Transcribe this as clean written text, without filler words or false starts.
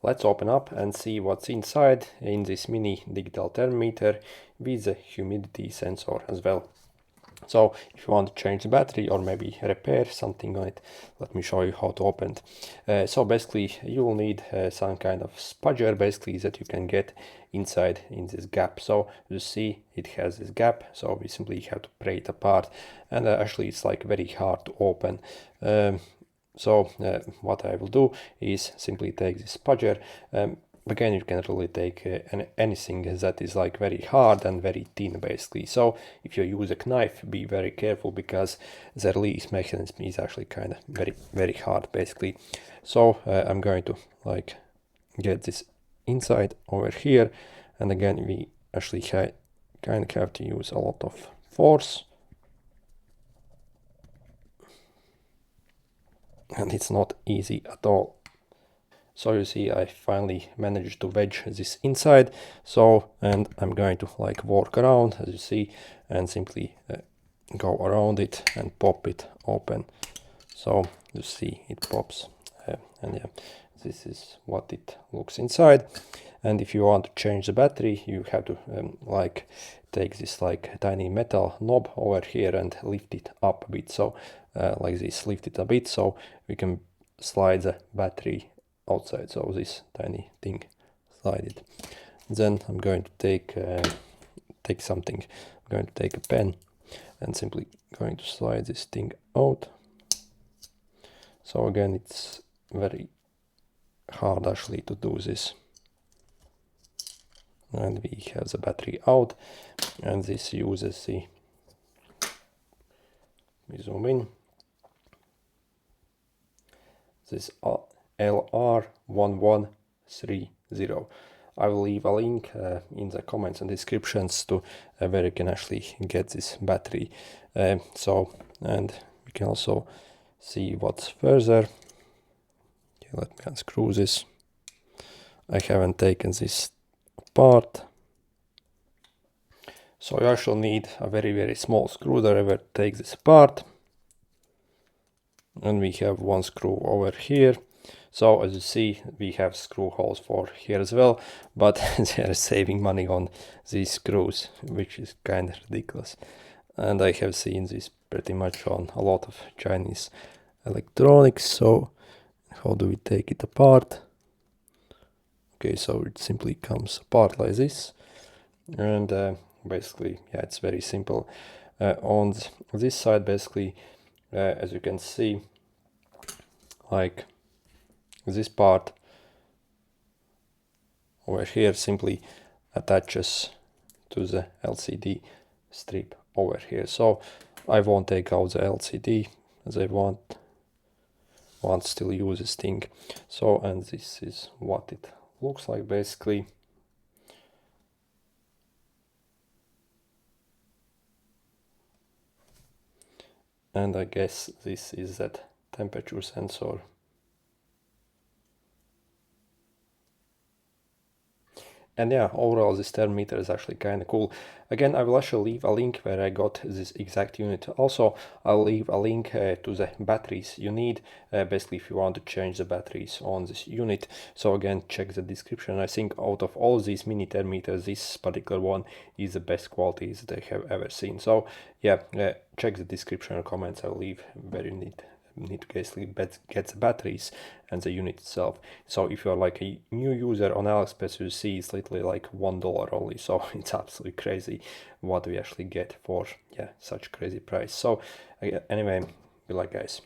let's open up and see what's inside in this mini digital thermometer with the humidity sensor as well. So if you want to change the battery or maybe repair something on it, let me show you how to open it. So basically you will need some kind of spudger basically that you can get inside in this gap. So you see it has this gap, so we simply have to pry it apart, and actually it's like very hard to open. So what I will do is simply take this spudger. Again, you can really take anything that is like very hard and very thin basically. So if you use a knife, be very careful because the release mechanism is actually kind of very hard basically. So I'm going to like get this inside over here, and again we actually kind of have to use a lot of force, and it's not easy at all. So you see I finally managed to wedge this inside. So, and I'm going to like walk around as you see and simply go around it and pop it open. So you see it pops, and yeah, this is what it looks inside. And if you want to change the battery, you have to like take this like tiny metal knob over here and lift it up a bit. So like this, lift it a bit so we can slide the battery outside. So this tiny thing, slide it. Then I'm going to take something. I'm going to take a pen and simply going to slide this thing out. So again, it's very hard actually to do this. And we have the battery out, and this uses the, we zoom in, this LR1130. I will leave a link in the comments and descriptions to where you can actually get this battery. So, and you can also see what's further. Okay, let me unscrew this. I haven't taken this apart. So you actually need a very small screwdriver to take this apart. And we have one screw over here. So as you see, we have screw holes for here as well, but they are saving money on these screws, which is kind of ridiculous. And I have seen this pretty much on a lot of Chinese electronics. So how do we take it apart? Okay, so it simply comes apart like this, and basically, yeah, it's very simple. On this side, basically, as you can see, like this part over here simply attaches to the LCD strip over here. So I won't take out the LCD as I want still use this thing. So, and this is what it looks like basically. And I guess this is that temperature sensor. And yeah, overall this thermometer is actually kind of cool. Again, I will actually leave a link where I got this exact unit. Also, I'll leave a link to the batteries you need, basically if you want to change the batteries on this unit. So again, check the description. I think out of all these mini thermometers, this particular one is the best quality that I have ever seen. So yeah, check the description and comments. I'll leave where you need to basically get the batteries and the unit itself. So if you're like a new user on AliExpress, you see it's literally like $1 only. So it's absolutely crazy what we actually get for, yeah, such crazy price. So anyway, good luck guys.